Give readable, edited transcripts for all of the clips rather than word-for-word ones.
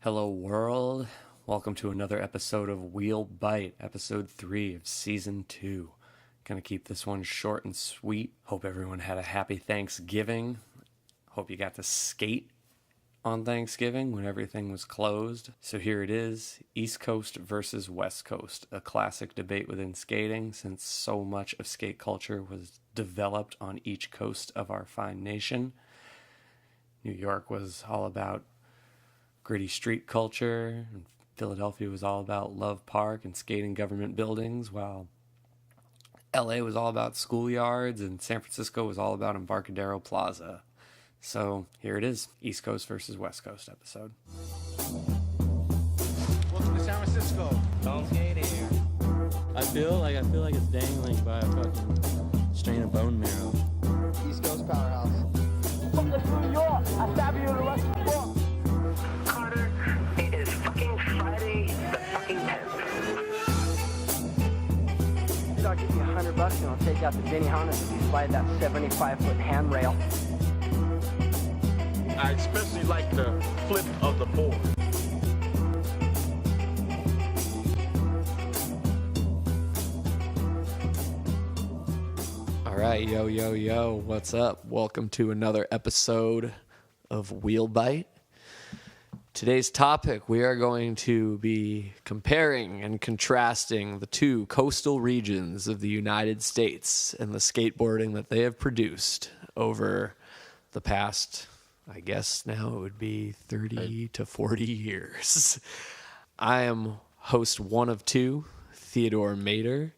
Hello world, welcome to another episode of Wheel Bite, episode 3 of season 2. Gonna keep this one short and sweet. Hope everyone had a happy Thanksgiving. Hope you got to skate on Thanksgiving when everything was closed. So here it is, East Coast versus West Coast, a classic debate within skating since so much of skate culture was developed on each coast of our fine nation. New York was all about gritty street culture, and Philadelphia was all about Love Park and skating government buildings, while LA was all about schoolyards and San Francisco was all about Embarcadero Plaza. So here it is, East Coast versus West Coast episode. Welcome to San Francisco. Don't skate here. I feel like it's dangling by a fucking strain of bone marrow. East Coast powerhouse. From New York, I stab you in the rest of the world. Carter, it is fucking Friday the fucking 10th. Dude, I'll give you $100 and I'll take out the Benny Hannes if you slide that 75-foot handrail. I especially like the flip of the board. All right, yo, what's up? Welcome to another episode of Wheel Bite. Today's topic, we are going to be comparing and contrasting the two coastal regions of the United States and the skateboarding that they have produced over the past, I guess now it would be 30 to 40 years. I am host one of two, Theodore Mater,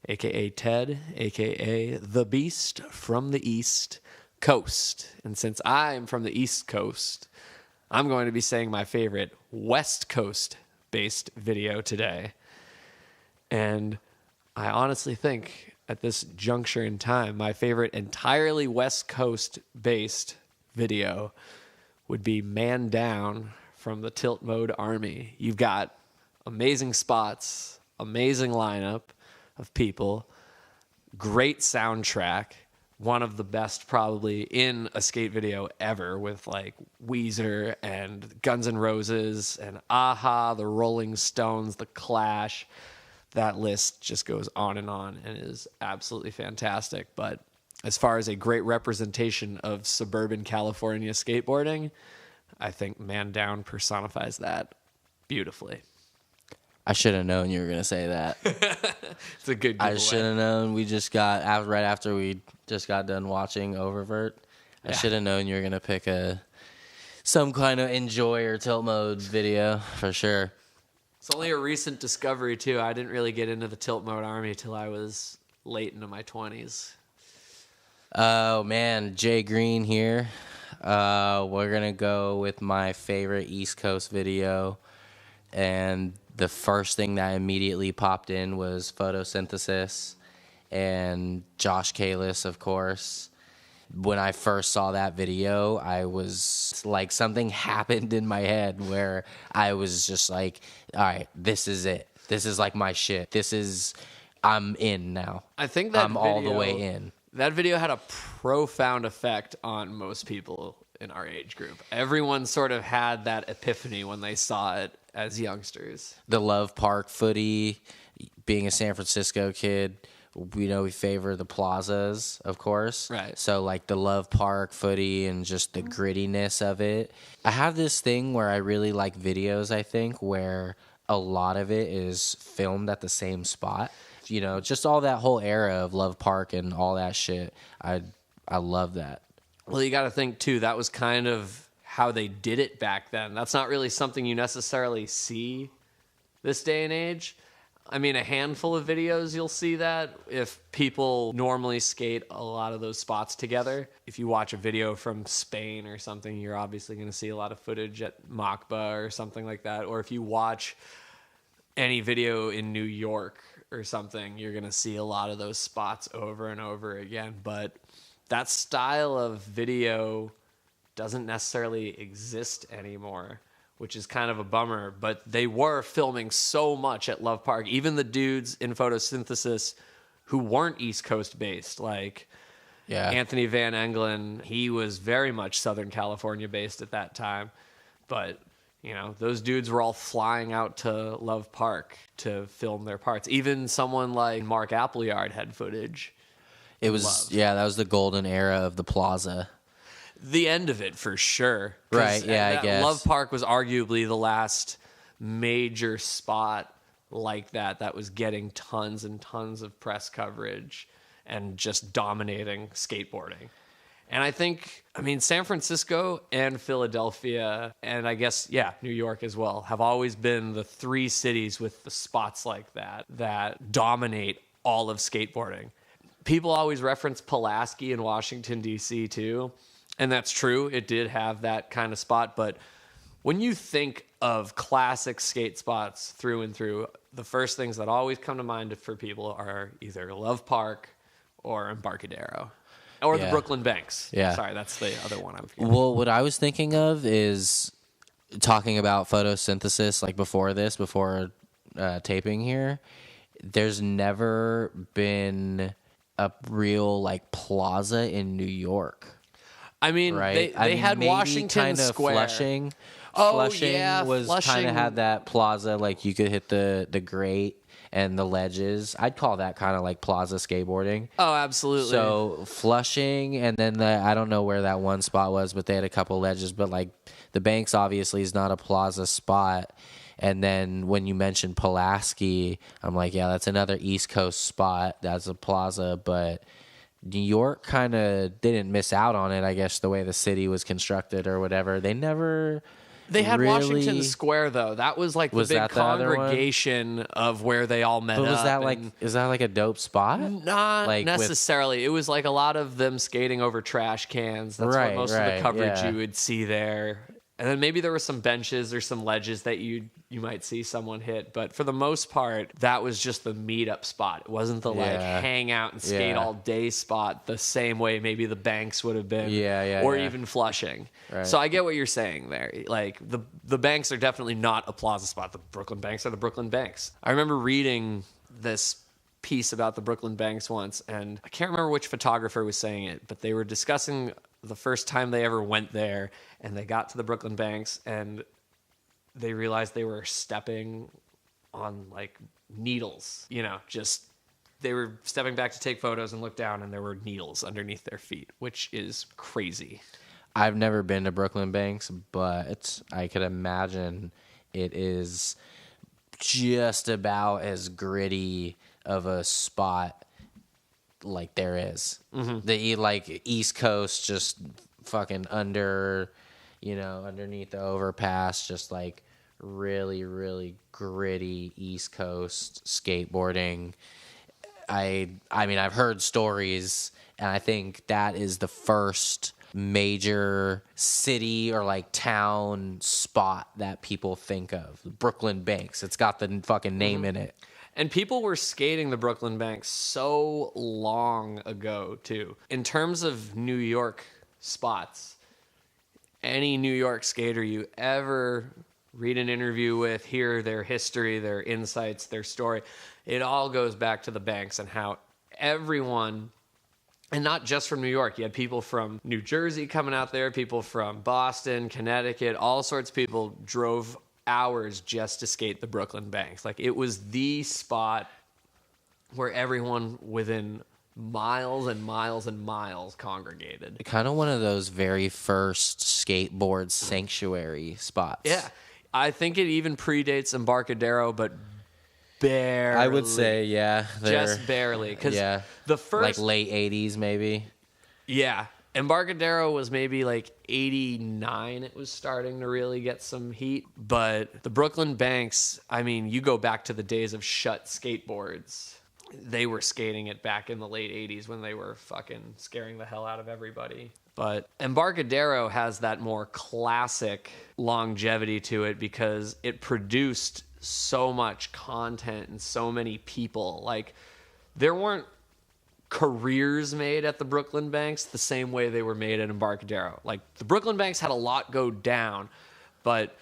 a.k.a. Ted, a.k.a. The Beast from the East Coast. And since I'm from the East Coast, I'm going to be saying my favorite West Coast-based video today. And I honestly think at this juncture in time, my favorite entirely West Coast-based video would be Man Down from the Tilt Mode Army. You've got amazing spots, amazing lineup of people, great soundtrack, one of the best probably in a skate video ever, with like Weezer and Guns N' Roses and Aha, the Rolling Stones, the Clash. That list just goes on and is absolutely fantastic. But as far as a great representation of suburban California skateboarding, I think Man Down personifies that beautifully. I should have known you were going to say that. It's a good giveaway. I should have known. We just got, right after we just got done watching Oververt, I should have known you were going to pick some kind of Enjoy or Tilt Mode video for sure. It's only a recent discovery, too. I didn't really get into the Tilt Mode Army till I was late into my 20s. Oh, man. Jay Green here. We're going to go with my favorite East Coast video. And the first thing that immediately popped in was Photosynthesis and Josh Kalis, of course. When I first saw that video, I was like, something happened in my head where I was just like, all right, this is it. This is like my shit. I'm in now. I think that I'm all the way in. That video had a profound effect on most people in our age group. Everyone sort of had that epiphany when they saw it as youngsters. The Love Park footy, being a San Francisco kid, we favor the plazas, of course. Right. So like the Love Park footy and just the grittiness of it. I have this thing where I really like videos, I think, where a lot of it is filmed at the same spot. Just all that whole era of Love Park and all that shit. I love that. Well, you got to think, too, that was kind of how they did it back then. That's not really something you necessarily see this day and age. I mean, a handful of videos you'll see that if people normally skate a lot of those spots together. If you watch a video from Spain or something, you're obviously going to see a lot of footage at Makba or something like that. Or if you watch any video in New York or something, you're going to see a lot of those spots over and over again. But that style of video doesn't necessarily exist anymore, which is kind of a bummer. But they were filming so much at Love Park. Even the dudes in Photosynthesis who weren't East Coast based, like Anthony Van Engelen, he was very much Southern California based at that time. But You know, those dudes were all flying out to Love Park to film their parts. Even someone like Mark Appleyard had footage. It was, Love. yeah, that was the golden era of the plaza. The end of it, for sure. 'Cause Right, yeah, I guess. Love Park was arguably the last major spot like that was getting tons and tons of press coverage and just dominating skateboarding. And I think, I mean, San Francisco and Philadelphia, and I guess, yeah, New York as well, have always been the three cities with the spots like that dominate all of skateboarding. People always reference Pulaski in Washington, D.C. too. And that's true. It did have that kind of spot. But when you think of classic skate spots through and through, the first things that always come to mind for people are either Love Park or Embarcadero. Or the Yeah. Brooklyn Banks. Yeah. Sorry, that's the other one I'm forgetting. Well, what I was thinking of is talking about photosynthesis, like before taping here. There's never been a real like plaza in New York, I mean, right? they had maybe Washington kinda Square. Flushing. Oh, Flushing yeah, was kind Flushing. of had that plaza, like you could hit the grate and the ledges. I'd call that kind of like plaza skateboarding. Oh, absolutely. So Flushing, and then I don't know where that one spot was, but they had a couple ledges. But like the Banks obviously is not a plaza spot. And then when you mentioned Pulaski, I'm like, yeah, that's another East Coast spot. That's a plaza, but New York kind of didn't miss out on it, I guess, the way the city was constructed or whatever. They never. They had really- Washington Square, though. That was like the Was big that the other one? congregation of where they all met But was up. that like, and is that like a dope spot? not like with- necessarily. It was like a lot of them skating over trash cans. That's Right, what most of right, the coverage yeah. you would see there. And then maybe there were some benches or some ledges that you might see someone hit. But for the most part, that was just the meetup spot. It wasn't the like Yeah. hang out and skate Yeah. all day spot the same way maybe the Banks would have been. Yeah, or yeah. even Flushing. Right. So I get what you're saying there. Like the Banks are definitely not a plaza spot. The Brooklyn Banks are the Brooklyn Banks. I remember reading this piece about the Brooklyn Banks once, and I can't remember which photographer was saying it, but they were discussing the first time they ever went there, and they got to the Brooklyn Banks, and they realized they were stepping on like needles, just they were stepping back to take photos and look down, and there were needles underneath their feet, which is crazy. I've never been to Brooklyn Banks, but I could imagine it is just about as gritty of a spot like there is. Mm-hmm. The like East Coast, just fucking underneath the overpass, just like really, really gritty East Coast skateboarding. I mean, I've heard stories, and I think that is the first major city or like town spot that people think of. Brooklyn Banks. It's got the fucking name in it. And people were skating the Brooklyn Banks so long ago, too. In terms of New York spots, any New York skater you ever read an interview with, hear their history, their insights, their story, it all goes back to the Banks and how everyone, and not just from New York, you had people from New Jersey coming out there, people from Boston, Connecticut, all sorts of people drove hours just to skate the Brooklyn Banks. Like, it was the spot where everyone within miles and miles and miles congregated. Kind of one of those very first skateboard sanctuary spots. Yeah. I think it even predates Embarcadero, but barely. I would say, yeah. Just barely. Because yeah, the first... like late 80s maybe. Yeah. Embarcadero was maybe like 89. It was starting to really get some heat. But the Brooklyn Banks, I mean, you go back to the days of shut skateboards. They were skating it back in the late 80s when they were fucking scaring the hell out of everybody. But Embarcadero has that more classic longevity to it because it produced so much content and so many people. Like, there weren't careers made at the Brooklyn Banks the same way they were made at Embarcadero. Like, the Brooklyn Banks had a lot go down, but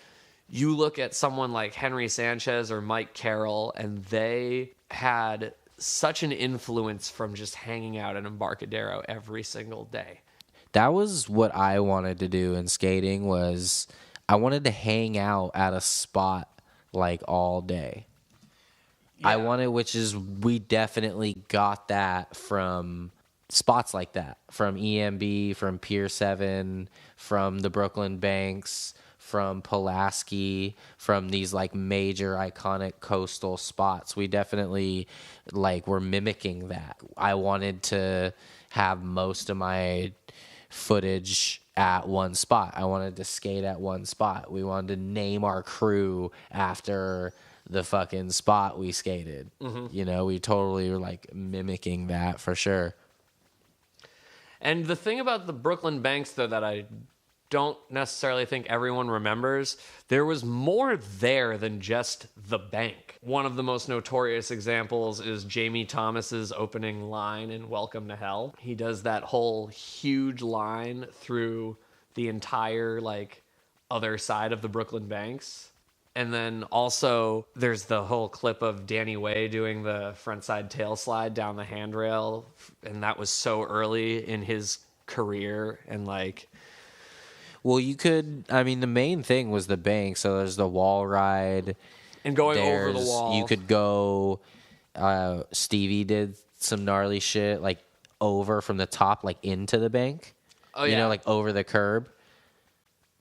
you look at someone like Henry Sanchez or Mike Carroll, and they had such an influence from just hanging out at Embarcadero every single day. That was what I wanted to do in skating. Was I wanted to hang out at a spot like all day. I wanted, which is, we definitely got that from spots like that, from EMB, from Pier 7, from the Brooklyn Banks, from Pulaski, from these like major iconic coastal spots. We definitely like were mimicking that. I wanted to have most of my footage at one spot. I wanted to skate at one spot. We wanted to name our crew after the fucking spot we skated. You know, we totally were like mimicking that for sure. And the thing about the Brooklyn Banks, though, that I don't necessarily think everyone remembers, there was more there than just the bank. One of the most notorious examples is Jamie Thomas's opening line in Welcome to Hell. He does that whole huge line through the entire like other side of the Brooklyn Banks. And then also there's the whole clip of Danny Way doing the frontside tail slide down the handrail, and that was so early in his career. And like, well, you could, I mean, the main thing was the bank. So there's the wall ride. And going over the wall. You could go, Stevie did some gnarly shit, like over from the top, like into the bank. Oh, you yeah. know, like over the curb.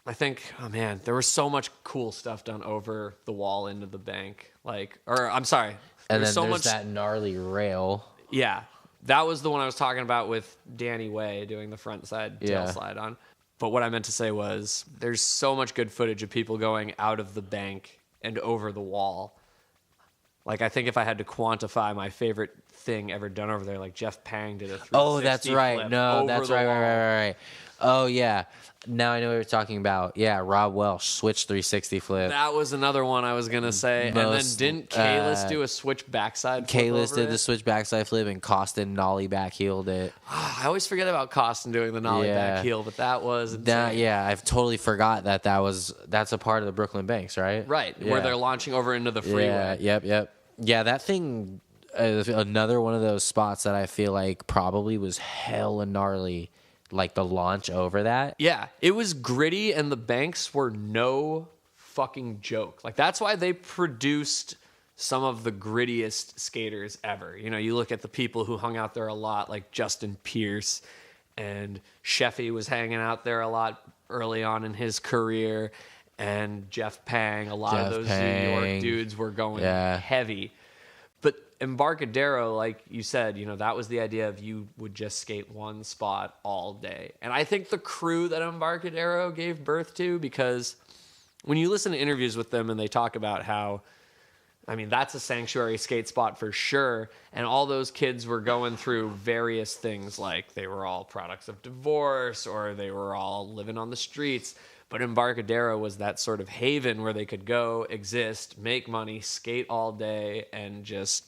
I think, oh man, there was so much cool stuff done over the wall into the bank. Like, or I'm sorry. And then so there's much that gnarly rail. Yeah. That was the one I was talking about with Danny Way doing the front side tail slide on. But what I meant to say was there's so much good footage of people going out of the bank and over the wall. Like, I think if I had to quantify my favorite thing ever done over there, like Jeff Pang did a 360 Oh, that's right. flip No, over that's the right, wall. right. Oh, yeah. Now I know what you're talking about. Yeah, Rob Welsh, switch 360 flip. That was another one I was going to say. Most, and then didn't Kalis do a switch backside flip Kalis over did it? the switch backside flip, and Costin nollie back heeled it. I always forget about Costin doing the nollie back heel, but that was insane. That, yeah, I've totally forgot that's a part of the Brooklyn Banks, right? Right, Yeah. where they're launching over into the freeway. Yeah, yep. Yeah, that thing, another one of those spots that I feel like probably was hella gnarly, like the launch over that. Yeah, it was gritty, and the banks were no fucking joke. Like, that's why they produced some of the grittiest skaters ever. You know, you look at the people who hung out there a lot, like Justin Pierce, and Sheffy was hanging out there a lot early on in his career, and Jeff Pang. A lot of those New York dudes were going heavy. But Embarcadero, like you said, you know, that was the idea of you would just skate one spot all day. And I think the crew that Embarcadero gave birth to, because when you listen to interviews with them and they talk about how, I mean, that's a sanctuary skate spot for sure. And all those kids were going through various things, like they were all products of divorce or they were all living on the streets. But Embarcadero was that sort of haven where they could go, exist, make money, skate all day, and just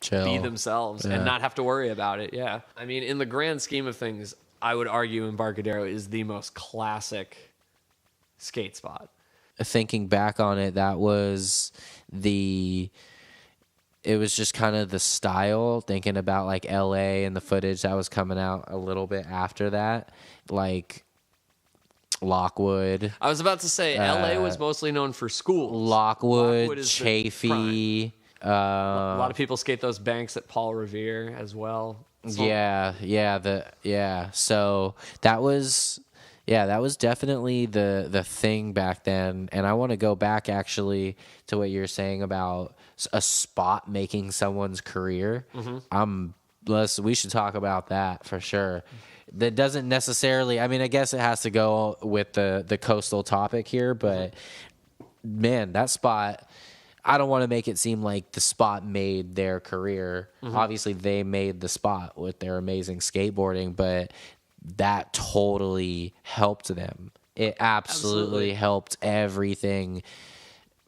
Chill. be themselves and not have to worry about it. Yeah. I mean, in the grand scheme of things, I would argue Embarcadero is the most classic skate spot. Thinking back on it, it was just kind of the style, thinking about like LA and the footage that was coming out a little bit after that, like Lockwood. I was about to say, LA was mostly known for schools. Lockwood is the Chafee. a lot of people skate those banks at Paul Revere as well. So, So that was definitely the thing back then. And I want to go back actually to what you're saying about a spot making someone's career. We should talk about that for sure. That doesn't necessarily, I mean, I guess it has to go with the coastal topic here, but man, that spot, I don't want to make it seem like the spot made their career. Obviously, they made the spot with their amazing skateboarding, but that totally helped them. It absolutely helped everything,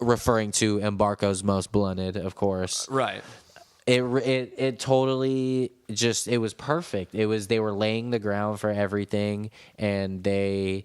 referring to Embarco's Most Blunted, of course. Right. It totally just, it was perfect. They were laying the ground for everything, and it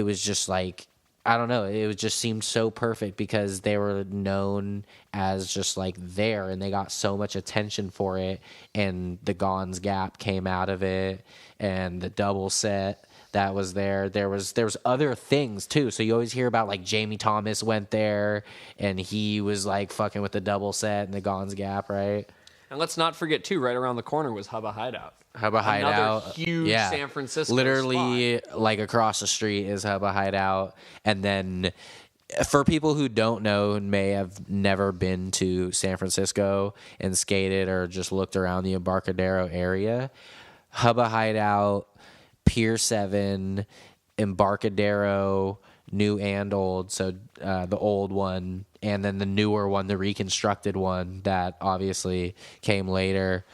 was just like, I don't know, it just seemed so perfect because they were known as just like there, and they got so much attention for it, and the Gons Gap came out of it, and the double set, that was there. There was other things too. So you always hear about like Jamie Thomas went there and he was like fucking with the double set and the Gons Gap, right? And let's not forget too, right around the corner was Hubba Hideout. Hubba Hideout, another huge San Francisco literally spot. Like across the street is Hubba Hideout. And then for people who don't know and may have never been to San Francisco and skated or just looked around the Embarcadero area, Hubba Hideout, Pier 7, Embarcadero, new and old, so the old one, and then the newer one, the reconstructed one that obviously came later,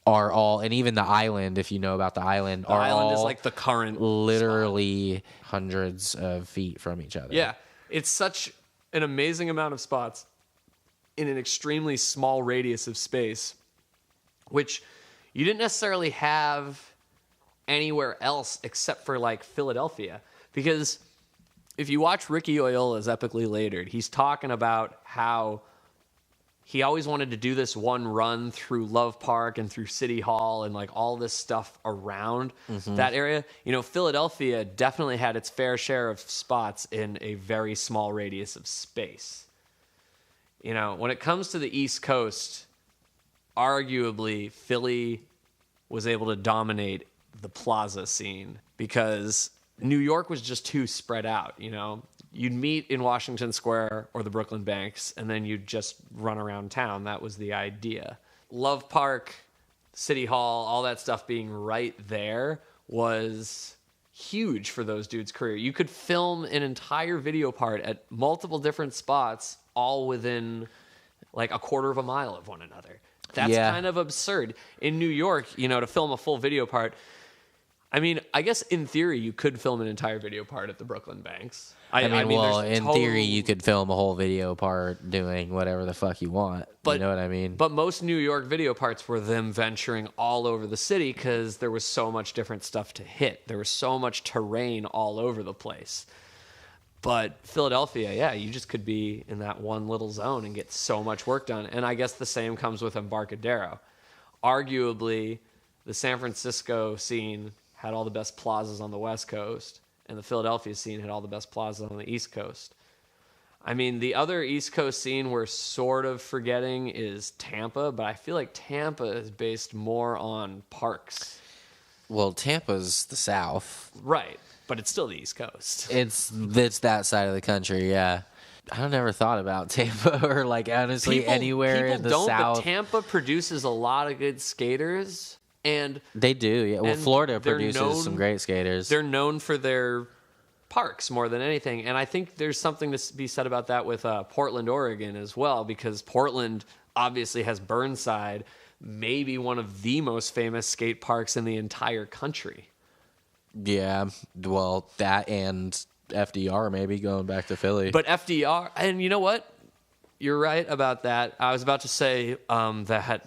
are all, and even the island, if you know about the island, The island is like the current literally hundreds of feet from each other. Yeah, it's such an amazing amount of spots in an extremely small radius of space, which you didn't necessarily have anywhere else except for like Philadelphia. Because if you watch Ricky Oyola's Epically Latered, he's talking about how he always wanted to do this one run through Love Park and through City Hall and like all this stuff around that area. You know, Philadelphia definitely had its fair share of spots in a very small radius of space. You know, when it comes to the East Coast, arguably Philly was able to dominate the plaza scene because New York was just too spread out, you know. You'd meet in Washington Square or the Brooklyn Banks, and then you'd just run around town. That was the idea. Love Park, City Hall, all that stuff being right there was huge for those dudes' career. You could film an entire video part at multiple different spots, all within like a quarter of a mile of one another. That's kind of absurd. In New York, you know, to film a full video part, I mean, I guess in theory you could film an entire video part at the Brooklyn Banks. I mean, well, in theory you could film a whole video part doing whatever the fuck you want. You know what I mean? But most New York video parts were them venturing all over the city because there was so much different stuff to hit. There was so much terrain all over the place. But Philadelphia, yeah, you just could be in that one little zone and get so much work done. And I guess the same comes with Embarcadero. Arguably, the San Francisco scene had all the best plazas on the West Coast, and the Philadelphia scene had all the best plazas on the East Coast. I mean, the other East Coast scene we're sort of forgetting is Tampa, but I feel like Tampa is based more on parks. Well, Tampa's the South. Right, but it's still the East Coast. It's that side of the country, yeah. I never thought about Tampa or, like, honestly, anywhere in the South. But Tampa produces a lot of good skaters. And they do, yeah. Well, Florida produces some great skaters. They're known for their parks more than anything. And I think there's something to be said about that with Portland, Oregon as well, because Portland obviously has Burnside, maybe one of the most famous skate parks in the entire country. Yeah, well, that and FDR maybe going back to Philly. But FDR, and you know what? You're right about that. I was about to say that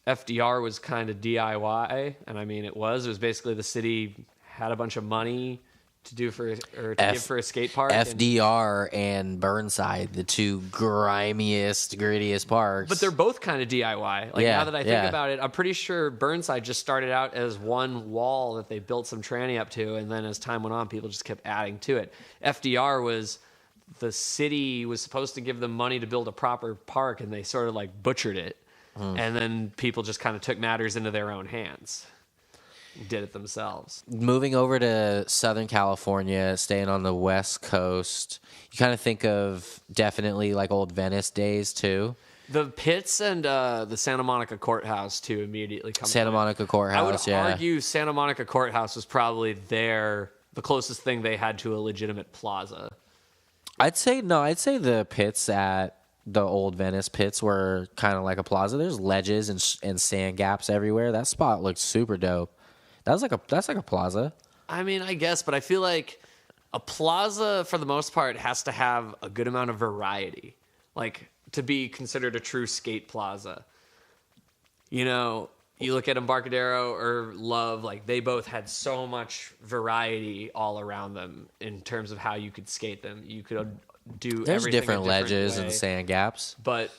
FDR was kind of DIY, and I mean it was. It was basically the city had a bunch of money to do for or to give for a skate park. FDR and Burnside, the two grimiest, grittiest parks. But they're both kind of DIY. Like now that I think about it, I'm pretty sure Burnside just started out as one wall that they built some tranny up to, and then as time went on, people just kept adding to it. FDR was the city was supposed to give them money to build a proper park, and they sort of like butchered it. And then people just kind of took matters into their own hands. Did it themselves. Moving over to Southern California, staying on the West Coast, you kind of think of definitely like old Venice days too. The pits and the Santa Monica Courthouse too immediately come. Santa Monica Courthouse, I would argue Santa Monica Courthouse was probably the closest thing they had to a legitimate plaza. I'd say the pits at the old Venice pits were kind of like a plaza. There's ledges and sand gaps everywhere. That spot looked super dope. That's like a plaza. I mean, I guess, but I feel like a plaza for the most part has to have a good amount of variety, like to be considered a true skate plaza. You know, you look at Embarcadero or Love, like they both had so much variety all around them in terms of how you could skate them. You could do There's everything different ledges way. and sand gaps, but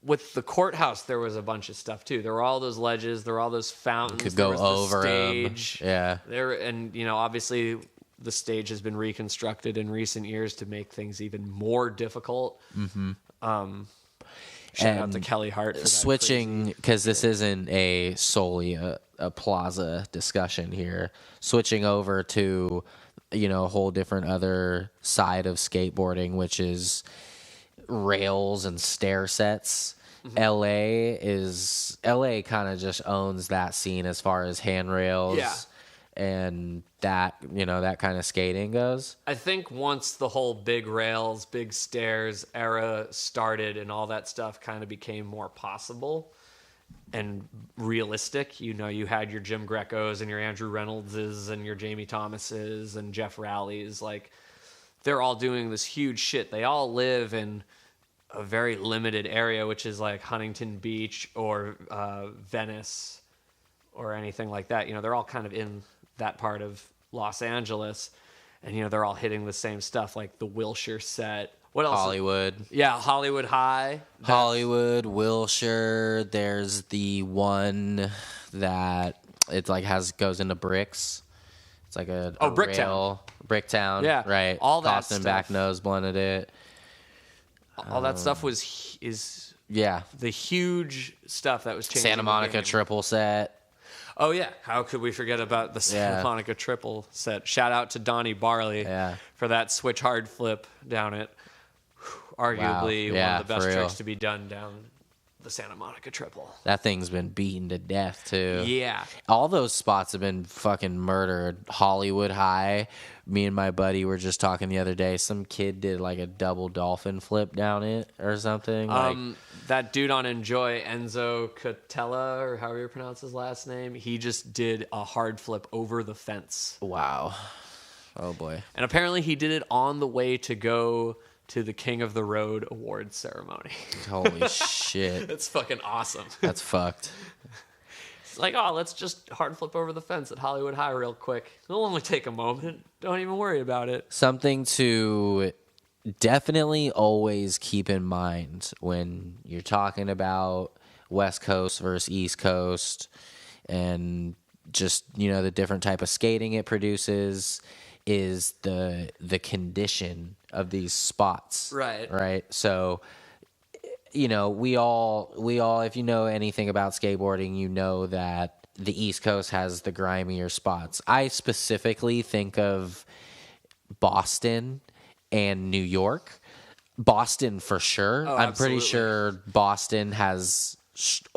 with the courthouse, there was a bunch of stuff too. There were all those ledges, there were all those fountains. Could there go was the over 'em. stage. Yeah. There, and obviously the stage has been reconstructed in recent years to make things even more difficult. Mm-hmm. Shout out to Kelly Hart for that Switching, because this isn't solely a plaza discussion here. Switching over to, a whole different other side of skateboarding, which is rails and stair sets. Mm-hmm. LA kind of just owns that scene as far as handrails. Yeah. And that, that kind of skating goes. I think once the whole big rails, big stairs era started and all that stuff kind of became more possible and realistic, you had your Jim Grecos and your Andrew Reynoldses and your Jamie Thomases and Jeff Rowleys. Like, they're all doing this huge shit. They all live in a very limited area, which is like Huntington Beach or Venice or anything like that. They're all kind of in that part of Los Angeles, and they're all hitting the same stuff, like the Wilshire set. What else? Hollywood. Yeah, Hollywood High. Hollywood, Wilshire. There's the one that it like goes into bricks. It's like a Bricktown. rail. Bricktown. Yeah, right. all that Boston stuff. Back Nose blended it. All that stuff is Yeah. the huge stuff that was changing Santa the Monica game. triple set. Oh yeah, how could we forget about the Santa Yeah. Monica triple set? Shout out to Donnie Barley for that switch hard flip down it. Arguably one Yeah, of the best for real. tricks to be done down the Santa Monica triple. That thing's been beaten to death too. Yeah. All those spots have been fucking murdered. Hollywood High. Me and my buddy were just talking the other day. Some kid did like a double dolphin flip down it or something. That dude on Enjoy, Enzo Catella, or however you pronounce his last name, he just did a hard flip over the fence. Wow. Oh boy. And apparently he did it on the way to go to the King of the Road awards ceremony. Holy shit. It's fucking awesome. That's fucked. It's like, oh, let's just hard flip over the fence at Hollywood High real quick. It'll only take a moment. Don't even worry about it. Something to definitely always keep in mind when you're talking about West Coast versus East Coast and just, the different type of skating it produces is the condition of these spots. Right. So, we all, if you know anything about skateboarding, you know that the East Coast has the grimier spots. I specifically think of Boston and New York. Boston for sure. Oh, I'm pretty absolutely. sure Boston has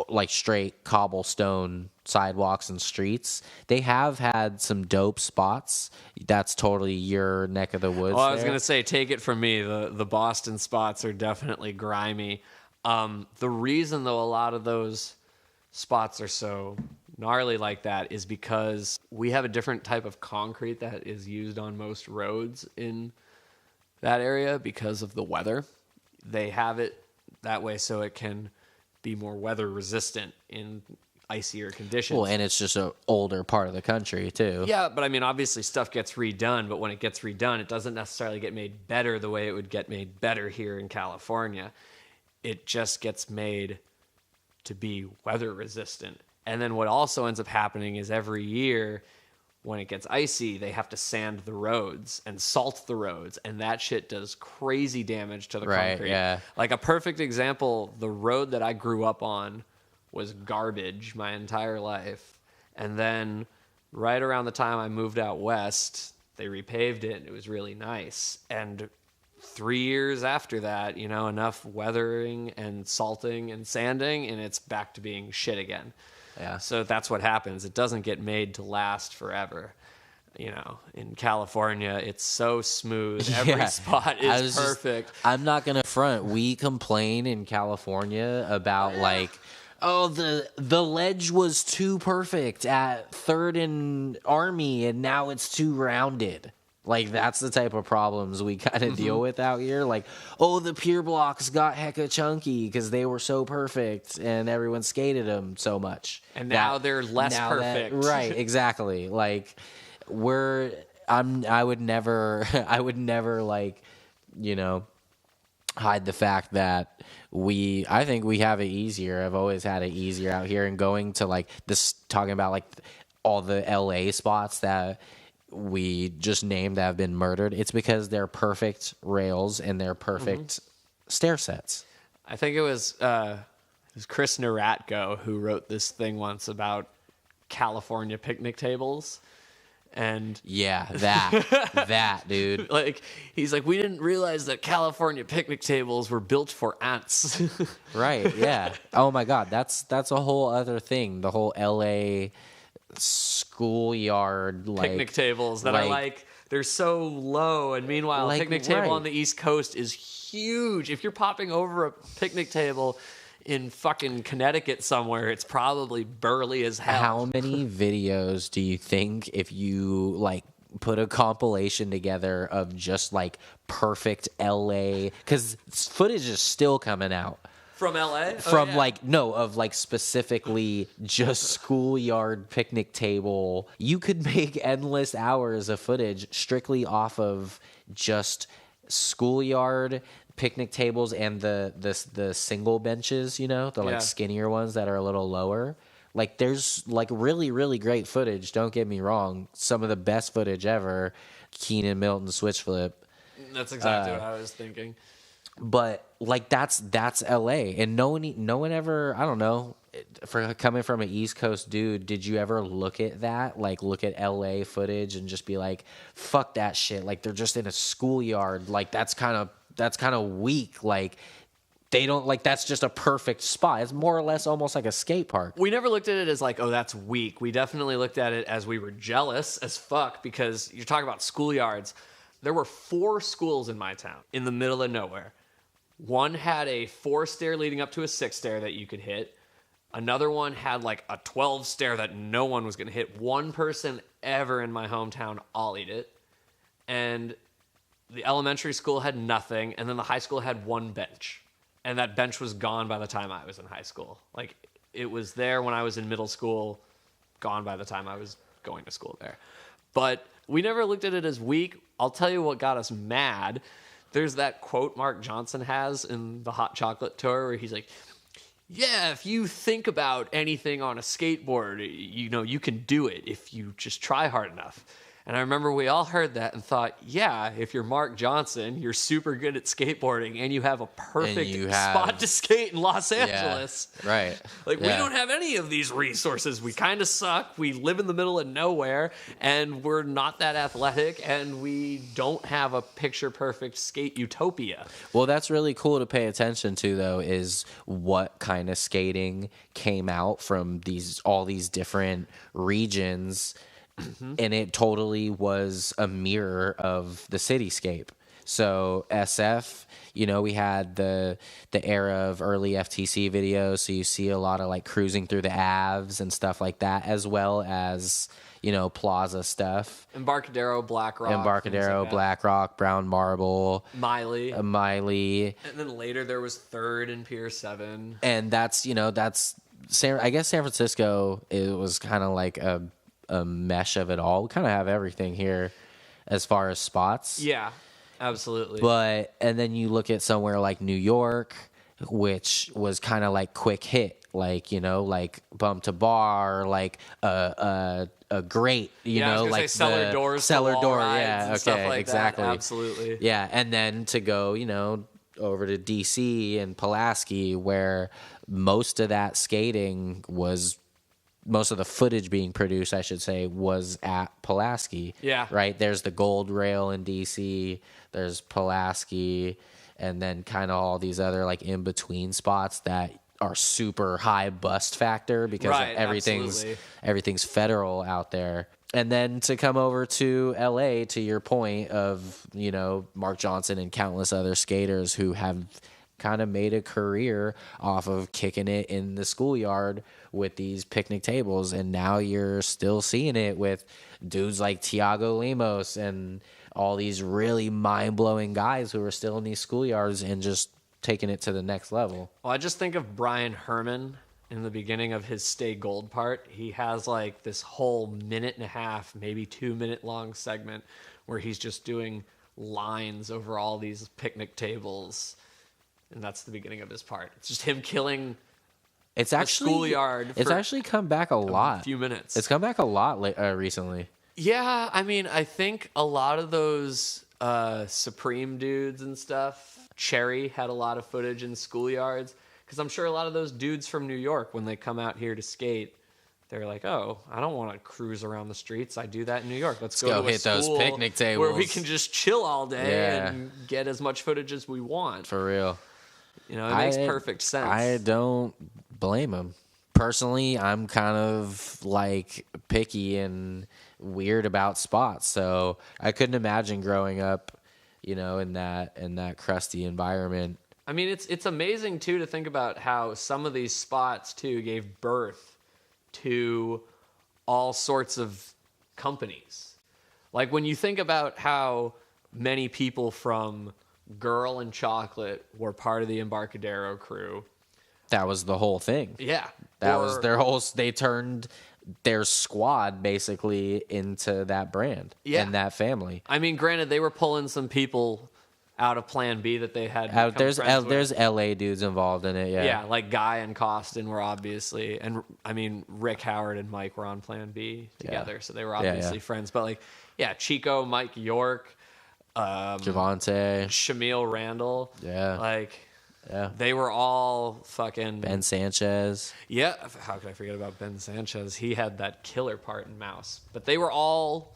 like straight cobblestone sidewalks and streets. They have had some dope spots. That's totally your neck of the woods. Well, I was there. going to say, take it from me. The Boston spots are definitely grimy. The reason, though, a lot of those spots are so gnarly like that is because we have a different type of concrete that is used on most roads in that area because of the weather. They have it that way so it can be more weather resistant in icier conditions. Well, and it's just an older part of the country too. Yeah, but I mean, obviously stuff gets redone, but when it gets redone, it doesn't necessarily get made better the way it would get made better here in California. It just gets made to be weather resistant. And then what also ends up happening is every year when it gets icy, they have to sand the roads and salt the roads, and that shit does crazy damage to the concrete. Yeah. Like a perfect example, the road that I grew up on was garbage my entire life. And then right around the time I moved out west, they repaved it and it was really nice. And 3 years after that, enough weathering and salting and sanding, and it's back to being shit again. Yeah. So that's what happens. It doesn't get made to last forever. In California, it's so smooth. Every spot is perfect. I'm not going to front. We complain in California about the ledge was too perfect at 3rd and Army and now it's too rounded. Like, that's the type of problems we kind of deal with out here. Like, the pier blocks got hecka chunky because they were so perfect and everyone skated them so much. And now they're less perfect. Right, exactly. Like, I would never hide the fact that I think we have it easier. I've always had it easier out here, and going to like this, talking about like all the LA spots that we just named that have been murdered. It's because they're perfect rails and they're perfect stair sets. I think it was Chris Naratko who wrote this thing once about California picnic tables. And yeah, that dude. Like, he's like, we didn't realize that California picnic tables were built for ants. Right, yeah. Oh my God, that's a whole other thing. The whole LA schoolyard picnic tables that are like, they're so low, and meanwhile a picnic table on the East Coast is huge. If you're popping over a picnic table in fucking Connecticut somewhere, it's probably burly as hell. How many videos do you think, if you like put a compilation together of just like perfect LA, because footage is still coming out from LA? From of specifically just schoolyard picnic table. You could make endless hours of footage strictly off of just schoolyard picnic tables and the single benches, the skinnier ones that are a little lower. Like, there's like really, really great footage. Don't get me wrong. Some of the best footage ever. Keenan Milton switch flip. That's exactly what I was thinking. But like that's LA, and no one ever, I don't know, for coming from an East Coast dude, did you ever look at that, like look at LA footage and just be like, fuck that shit, like they're just in a schoolyard, like that's kind of weak, like they don't, like that's just a perfect spot. It's more or less almost like a skate park. We never looked at it as like, oh, that's weak. We definitely looked at it as we were jealous as fuck, because you're talking about schoolyards. There were 4 schools in my town in the middle of nowhere. One had a 4-stair leading up to a 6-stair that you could hit. Another one had like a 12-stair that no one was going to hit. One person ever in my hometown ollied it. And the elementary school had nothing. And then the high school had 1 bench. And that bench was gone by the time I was in high school. Like, it was there when I was in middle school, gone by the time I was going to school there. But we never looked at it as weak. I'll tell you what got us mad. There's that quote Mark Johnson has in the Hot Chocolate Tour where he's like, yeah, if you think about anything on a skateboard, you can do it if you just try hard enough. And I remember we all heard that and thought, yeah, if you're Mark Johnson, you're super good at skateboarding and you have a perfect spot to skate in Los Angeles. Yeah, right. Like, we don't have any of these resources. We kind of suck. We live in the middle of nowhere, and we're not that athletic, and we don't have a picture-perfect skate utopia. Well, that's really cool to pay attention to, though, is what kind of skating came out from all these different regions. And it totally was a mirror of the cityscape. So SF, we had the era of early FTC videos. So you see a lot of like cruising through the Avs and stuff like that, as well as, Plaza stuff. Embarcadero, Black Rock. Black Rock, Brown Marble. Miley. Miley. And then later there was 3rd and Pier 7. And that's I guess San Francisco, it was kind of like a mesh of it all. We kind of have everything here as far as spots. Yeah, absolutely. And then you look at somewhere like New York, which was kind of like quick hit, like, like bump to bar, like a great, like cellar doors, yeah, okay, stuff like exactly. That. Absolutely. Yeah, and then to go, over to DC and Pulaski, where most of that skating most of the footage being produced, I should say, was at Pulaski. Yeah. Right? There's the Gold Rail in D.C., there's Pulaski, and then kind of all these other, like, in-between spots that are super high bust factor because everything's federal out there. And then to come over to L.A., to your point of, Mark Johnson and countless other skaters who have kind of made a career off of kicking it in the schoolyard with these picnic tables, and now you're still seeing it with dudes like Tiago Lemos and all these really mind-blowing guys who are still in these schoolyards and just taking it to the next level. Well, I just think of Brian Herman in the beginning of his Stay Gold part. He has like this whole 1.5, maybe 2-minute long segment where he's just doing lines over all these picnic tables and that's the beginning of his part. It's just him killing It's a actually schoolyard. It's for actually come back a lot. a few minutes. It's come back a lot recently. Yeah, I mean, I think a lot of those Supreme dudes and stuff, Cherry had a lot of footage in schoolyards, because I'm sure a lot of those dudes from New York, when they come out here to skate, they're like, oh, I don't want to cruise around the streets. I do that in New York. Let's go to a hit those school picnic where we tables." can just chill all day Yeah. and get as much footage as we want. For real. You know, it makes perfect sense. I don't blame him. Personally, I'm kind of like picky and weird about spots, so I couldn't imagine growing up, you know, in that crusty environment. I mean, it's amazing too to think about how some of these spots too gave birth to all sorts of companies. Like when you think about how many people from Girl and Chocolate were part of the Embarcadero crew. That was the whole thing. Yeah. That was their whole. They turned their squad basically into that brand and that family. I mean, granted, they were pulling some people out of Plan B that they had. There's friends with. there's LA dudes involved in it. Yeah, like Guy and Costin were obviously, and I mean Rick Howard and Mike were on Plan B together, so they were obviously friends. But like, yeah, Chico, Mike York, Javante, Shamil Randall, they were all fucking Ben Sanchez. Yeah, how could I forget about Ben Sanchez? He had that killer part in Mouse, but they were all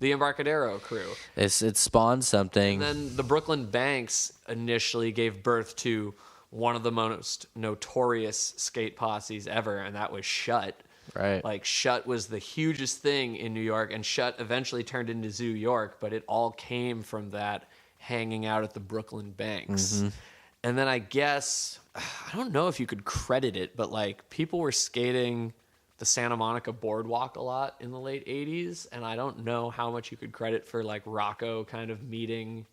the Embarcadero crew. It spawned something. And then the Brooklyn Banks initially gave birth to one of the most notorious skate posses ever, and that was Shut. Right. Like, Shut was the hugest thing in New York, and Shut eventually turned into Zoo York, but it all came from that hanging out at the Brooklyn Banks. Mm-hmm. And then I guess, I don't know if you could credit it, but like people were skating the Santa Monica boardwalk a lot in the late 80s, and I don't know how much you could credit for like Rocco kind of meeting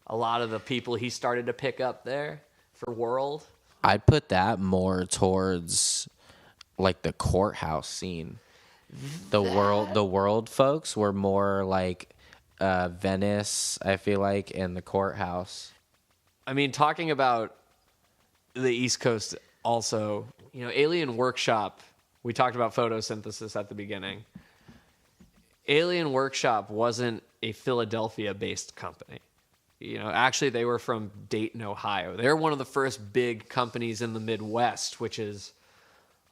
a lot of the people he started to pick up there for World. I'd put that more towards like the courthouse scene. The world folks were more like Venice, I feel like, and the courthouse. I mean, talking about the East Coast also, you know, Alien Workshop, we talked about photosynthesis at the beginning. Alien Workshop wasn't a Philadelphia-based company. You know, actually, they were from Dayton, Ohio. They're one of the first big companies in the Midwest, which is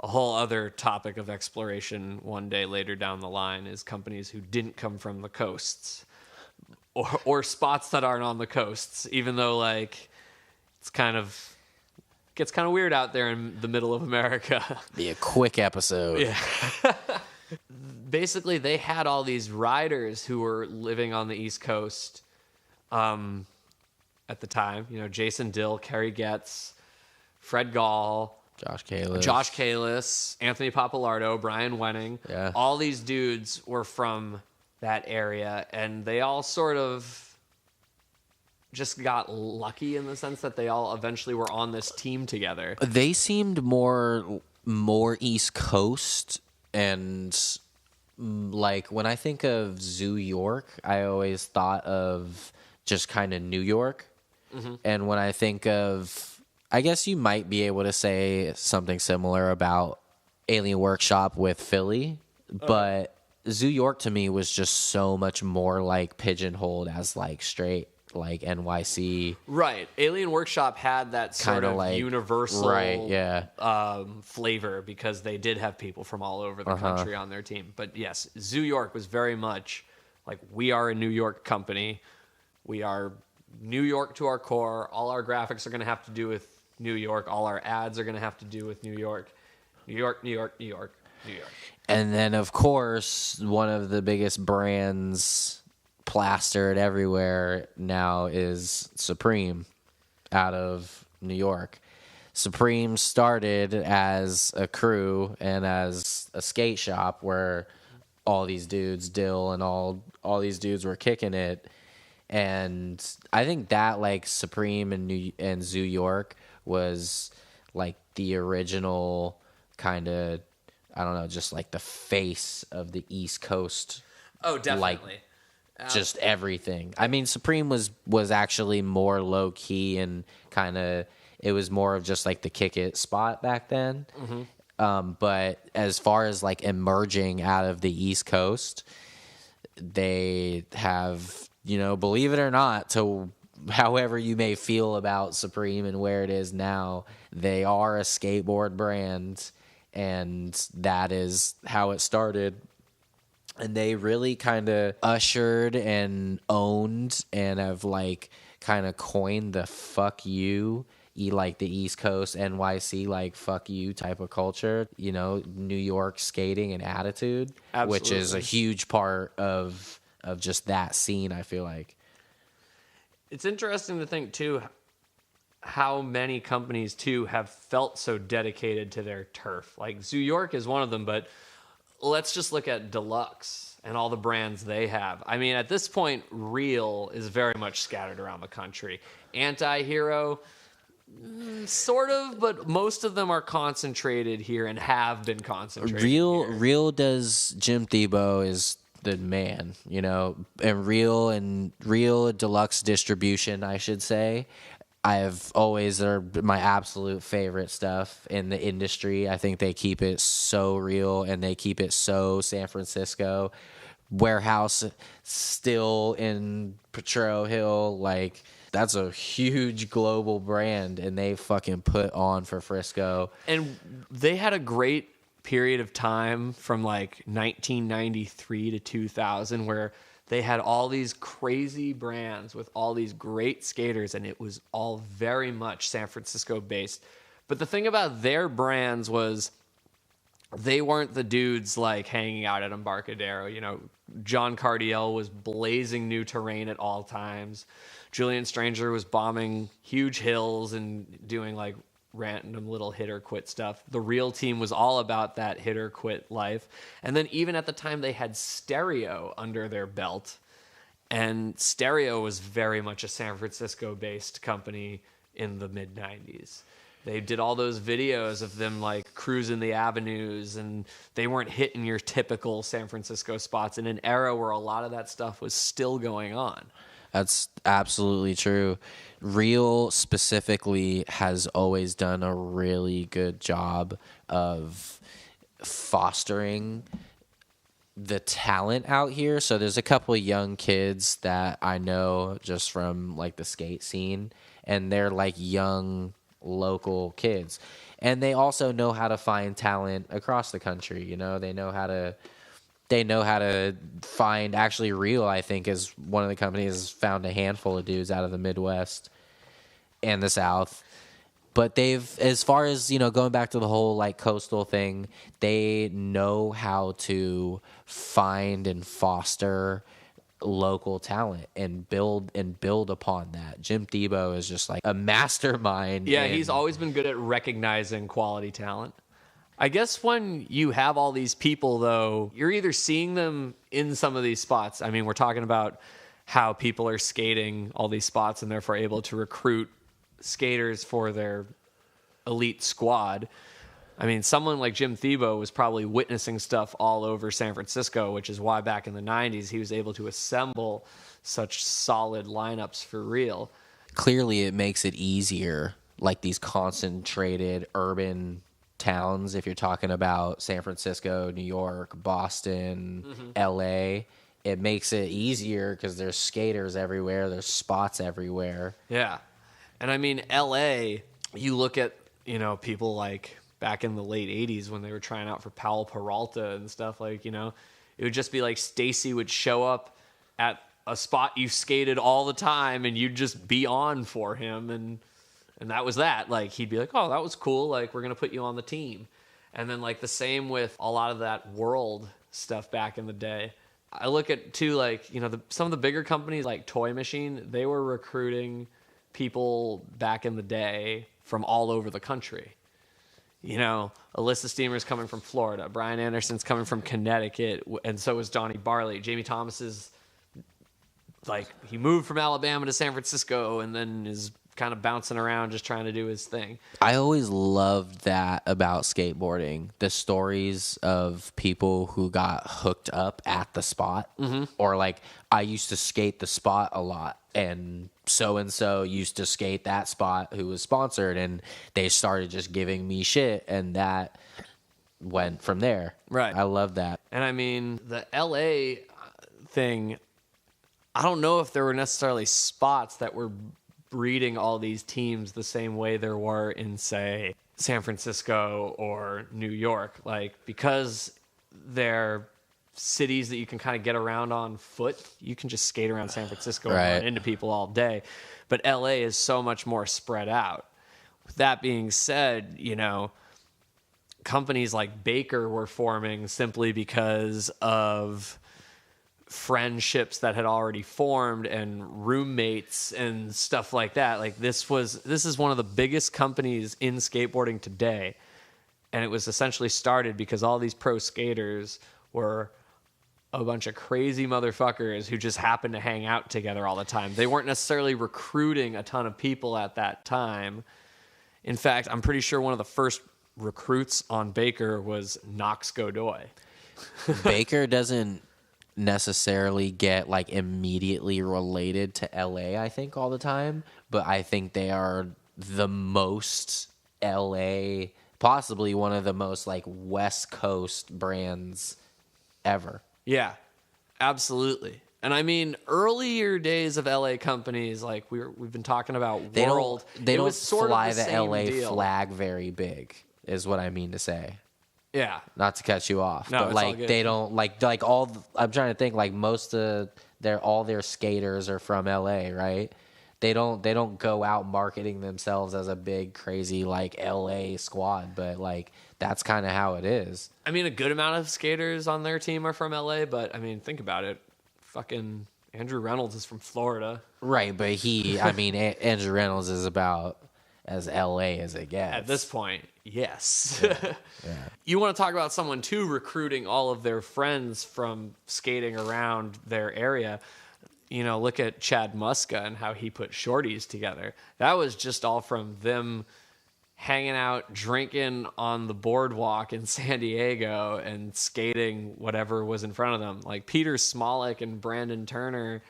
a whole other topic of exploration one day later down the line, is companies who didn't come from the coasts or spots that aren't on the coasts, even though, like, gets kind of weird out there in the middle of America. Be a quick episode. Yeah. Basically, they had all these riders who were living on the East Coast at the time. You know, Jason Dill, Kerry Getz, Fred Gall, Josh Kalis, Anthony Papalardo, Brian Wenning. Yeah. All these dudes were from that area, and they all sort of just got lucky in the sense that they all eventually were on this team together. They seemed more East Coast, and like when I think of Zoo York, I always thought of just kind of New York. Mm-hmm. And when I think of, I guess you might be able to say something similar about Alien Workshop with Philly, but Zoo York to me was just so much more like pigeonholed as like straight like NYC. Right. Alien Workshop had that sort of like universal flavor because they did have people from all over the country on their team. But yes, Zoo York was very much like, we are a New York company. We are New York to our core. All our graphics are going to have to do with New York. All our ads are going to have to do with New York. New York, New York, New York, New York. And then, of course, one of the biggest brands plastered everywhere now is Supreme out of New York. Supreme started as a crew and as a skate shop where all these dudes, Dill and all these dudes were kicking it. And I think that like Supreme and Zoo York was like the original kind of, I don't know, just like the face of the East Coast. Oh, definitely. Like, just everything. I mean, Supreme was actually more low key and kind of it was more of just like the kick it spot back then. But as far as like emerging out of the East Coast, they have, you know, believe it or not, to however you may feel about Supreme and where it is now, they are a skateboard brand, and that is how it started. And they really kind of ushered and owned and have like kind of coined the fuck you, like the East Coast NYC, like fuck you type of culture, you know, New York skating and attitude, which is a huge part of just that scene, I feel like. It's interesting to think too how many companies too have felt so dedicated to their turf. Like Zoo York is one of them, but let's just look at Deluxe and all the brands they have. I mean, at this point, Real is very much scattered around the country. Anti-Hero, sort of, but most of them are concentrated here and have been concentrated here. Real does, Jim Thiebaud is the man, you know, and Real Deluxe distribution, I should say. They're my absolute favorite stuff in the industry. I think they keep it so real and they keep it so San Francisco. Warehouse still in Petro Hill, like that's a huge global brand, and they fucking put on for Frisco. And they had a great period of time from like 1993 to 2000 where they had all these crazy brands with all these great skaters, and it was all very much San Francisco based. But the thing about their brands was they weren't the dudes like hanging out at Embarcadero. You know, John Cardiel was blazing new terrain at all times. Julian Stranger was bombing huge hills and doing like random little hit or quit stuff. The Real team was all about that hit or quit life. And then even at the time they had Stereo under their belt, and Stereo was very much a San Francisco based company in the mid 90s. They did all those videos of them like cruising the avenues, and they weren't hitting your typical San Francisco spots in an era where a lot of that stuff was still going on. That's absolutely true. Real specifically has always done a really good job of fostering the talent out here. So there's a couple of young kids that I know just from like the skate scene, and they're like young local kids. And they also know how to find talent across the country. You know, they know how to find, actually Real, I think, is one of the companies has found a handful of dudes out of the Midwest and the South. But they've, as far as, you know, going back to the whole like coastal thing, they know how to find and foster local talent and build upon that. Jim Thiebaud is just like a mastermind. Yeah, he's always been good at recognizing quality talent. I guess when you have all these people, though, you're either seeing them in some of these spots. I mean, we're talking about how people are skating all these spots and therefore able to recruit skaters for their elite squad. I mean, someone like Jim Thiebaud was probably witnessing stuff all over San Francisco, which is why back in the 90s he was able to assemble such solid lineups for Real. Clearly, it makes it easier, like these concentrated urban towns, if you're talking about San Francisco, New York, Boston, LA, it makes it easier because there's skaters everywhere, there's spots everywhere. Yeah. And I mean, LA, you look at, you know, people like back in the late 80s when they were trying out for Powell Peralta and stuff, like, you know, it would just be like Stacy would show up at a spot you skated all the time and you'd just be on for him, and that was that. Like, he'd be like, oh, that was cool. Like, we're going to put you on the team. And then, like, the same with a lot of that world stuff back in the day. I look at, too, like, you know, some of the bigger companies like Toy Machine, they were recruiting people back in the day from all over the country. You know, Alyssa Steamer's coming from Florida. Brian Anderson's coming from Connecticut. And so is Donnie Barley. Jamie Thomas is, like, he moved from Alabama to San Francisco and then is kind of bouncing around just trying to do his thing. I always loved that about skateboarding, the stories of people who got hooked up at the spot, or like, I used to skate the spot a lot and so and so used to skate that spot who was sponsored, and they started just giving me shit, and that went from there. Right. I love that. And I mean, the LA thing, I don't know if there were necessarily spots that were breeding all these teams the same way there were in, say, San Francisco or New York. Like, because they're cities that you can kind of get around on foot, you can just skate around San Francisco Right. and run into people all day. But LA is so much more spread out. With that being said, you know, companies like Baker were forming simply because of friendships that had already formed and roommates and stuff like that. Like this is one of the biggest companies in skateboarding today, and it was essentially started because all these pro skaters were a bunch of crazy motherfuckers who just happened to hang out together all the time. They weren't necessarily recruiting a ton of people at that time. In fact, I'm pretty sure one of the first recruits on Baker was Knox Godoy. Baker doesn't necessarily get like immediately related to LA, I think, all the time, but I think they are the most LA, possibly one of the most like West Coast brands ever. Yeah, absolutely. And I mean, earlier days of LA companies, like we've been talking about They World, don't it was sort fly of the the same LA deal. flag very big, is what I mean to say. Yeah, Not to cut you off, No, but it's all like good. they don't like all. I'm trying to think like most of all their skaters are from LA, right? They don't go out marketing themselves as a big crazy like LA squad, but like that's kind of how it is. I mean, a good amount of skaters on their team are from LA, but I mean, think about it. Fucking Andrew Reynolds is from Florida. Right, but I mean, Andrew Reynolds is about as LA as it gets. At this point, yes. You want to talk about someone, too, recruiting all of their friends from skating around their area. You know, look at Chad Muska and how he put Shorties together. That was just all from them hanging out, drinking on the boardwalk in San Diego and skating whatever was in front of them. Like Peter Smolik and Brandon Turner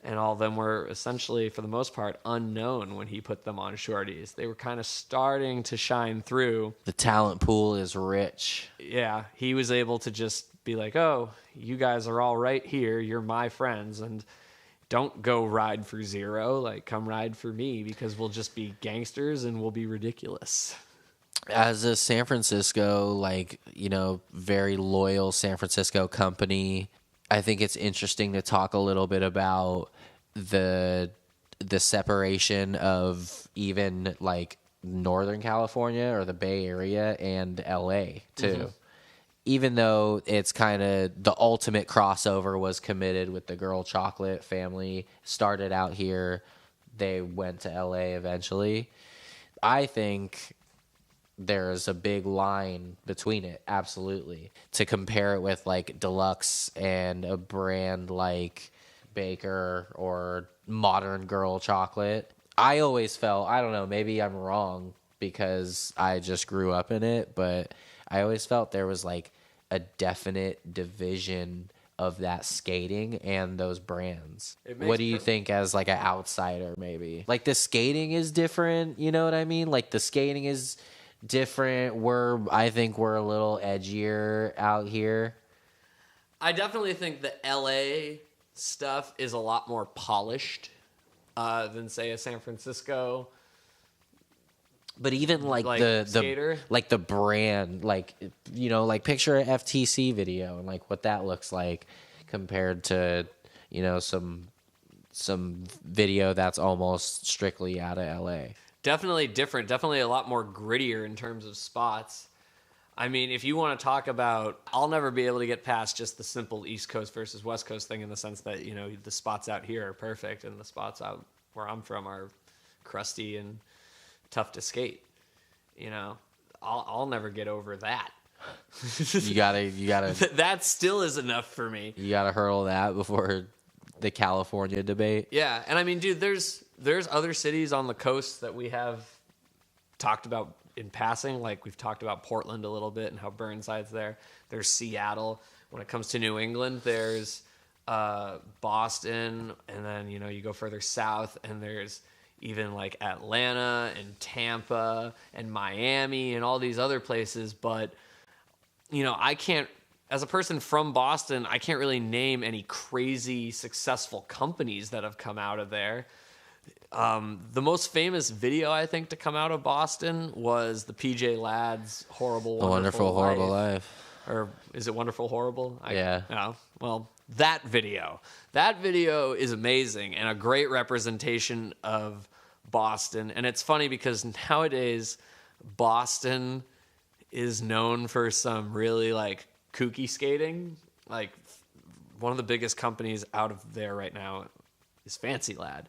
and all of them were essentially, for the most part, unknown when he put them on Shorties. They were kind of starting to shine through. The talent pool is rich. Yeah, he was able to just be like, oh, you guys are all right here. You're my friends. And don't go ride for zero. Like, come ride for me because we'll just be gangsters and we'll be ridiculous. As a San Francisco, like, you know, very loyal San Francisco company, I think it's interesting to talk a little bit about the separation of even like Northern California or the Bay Area and LA too. Mm-hmm. Even though it's kind of the ultimate crossover was committed with the Girl Chocolate family, started out here, they went to LA eventually. I think there's a big line between it, absolutely. To compare it with like Deluxe and a brand like Baker or Modern Girl Chocolate, I always felt, I don't know, maybe I'm wrong because I just grew up in it, but I always felt there was like a definite division of that skating and those brands. What do you think as like an outsider maybe? Like the skating is different, you know what I mean? Like the skating is different. I think we're a little edgier out here. I definitely think the LA stuff is a lot more polished than, say, a San Francisco. But even like skater? the brand, like, you know, like picture an FTC video and like what that looks like compared to, you know, some video that's almost strictly out of LA. Definitely different. Definitely a lot more grittier in terms of spots. I mean, if you want to talk about, I'll never be able to get past just the simple East Coast versus West Coast thing in the sense that, you know, the spots out here are perfect and the spots out where I'm from are crusty and tough to skate. You know, I'll never get over that. You gotta That still is enough for me. You gotta hurdle that before the California debate. Yeah, and I mean, dude, there's other cities on the coast that we have talked about in passing. Like we've talked about Portland a little bit and how Burnside's there. There's Seattle. When it comes to New England, there's Boston, and then you go further south, and there's even like Atlanta and Tampa and Miami and all these other places. But I can't, as a person from Boston, I can't really name any crazy successful companies that have come out of there. The most famous video, I think, to come out of Boston was the PJ Ladd's Horrible, Wonderful, Horrible Life. Or is it Wonderful, Horrible? Yeah. No. Well, that video. That video is amazing and a great representation of Boston. And it's funny because nowadays, Boston is known for some really, like, kooky skating. Like, one of the biggest companies out of there right now is Fancy Lad.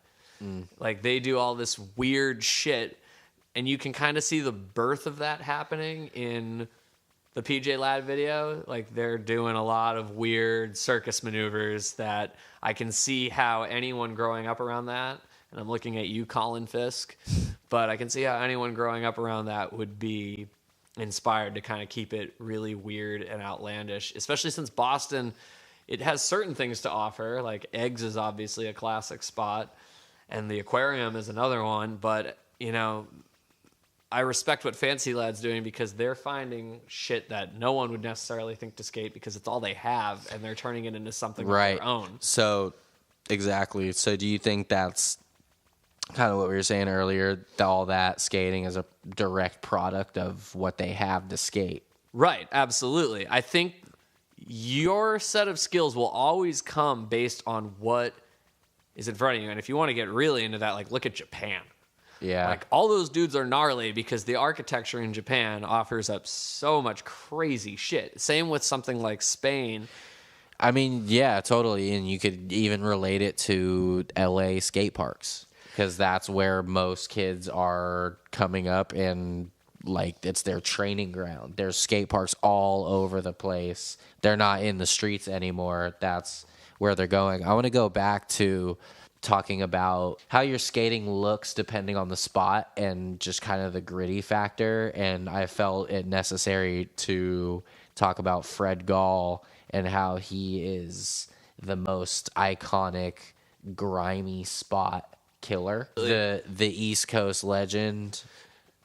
Like, they do all this weird shit, and you can kind of see the birth of that happening in the PJ Ladd video. Like, they're doing a lot of weird circus maneuvers that I can see how anyone growing up around that, and I'm looking at you, Colin Fisk, but I can see how anyone growing up around that would be inspired to kind of keep it really weird and outlandish, especially since Boston, it has certain things to offer. Like, Eggs is obviously a classic spot, and the aquarium is another one, but, I respect what Fancy Lad's doing because they're finding shit that no one would necessarily think to skate because it's all they have, and they're turning it into something of their own. So, exactly. So do you think that's kind of what we were saying earlier, that all that skating is a direct product of what they have to skate? Right, absolutely. I think your set of skills will always come based on what is in front of you. And if you want to get really into that, like, look at Japan. Yeah. Like, all those dudes are gnarly because the architecture in Japan offers up so much crazy shit. Same with something like Spain. I mean, yeah, totally. And you could even relate it to LA skate parks because that's where most kids are coming up, and like, it's their training ground. There's skate parks all over the place. They're not in the streets anymore. That's where they're going. I want to go back to talking about how your skating looks depending on the spot and just kind of the gritty factor. And I felt it necessary to talk about Fred Gall and how he is the most iconic grimy spot killer. The East Coast legend.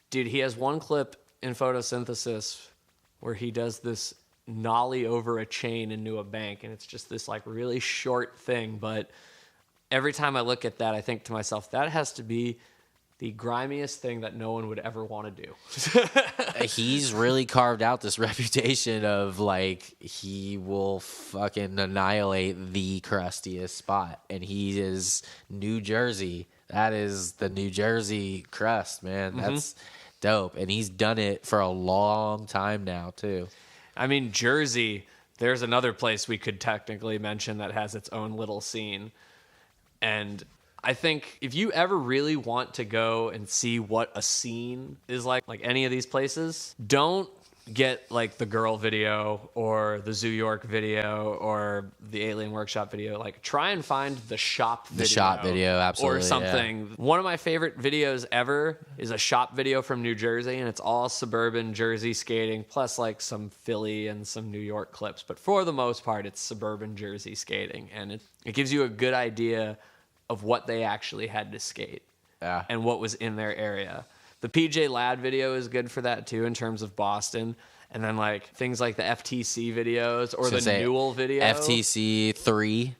Dude, he has one clip in Photosynthesis where he does this nollie over a chain into a bank, and it's just this, like, really short thing, but every time I look at that, I think to myself, that has to be the grimiest thing that no one would ever want to do. He's really carved out this reputation of, like, he will fucking annihilate the crustiest spot. And he is New Jersey. That is the New Jersey crust, man. That's dope. And he's done it for a long time now, too. I mean, Jersey, there's another place we could technically mention that has its own little scene. And I think if you ever really want to go and see what a scene is like any of these places, don't get, like, the Girl video or the Zoo York video or the Alien Workshop video. Like, try and find the Shop video. The Shop video, absolutely. Or something. Yeah. One of my favorite videos ever is a Shop video from New Jersey, and it's all suburban Jersey skating, plus, like, some Philly and some New York clips. But for the most part, it's suburban Jersey skating, and it gives you a good idea of what they actually had to skate and what was in their area. The PJ Ladd video is good for that, too, in terms of Boston. And then, like, things like the FTC videos or the Newell video. FTC3,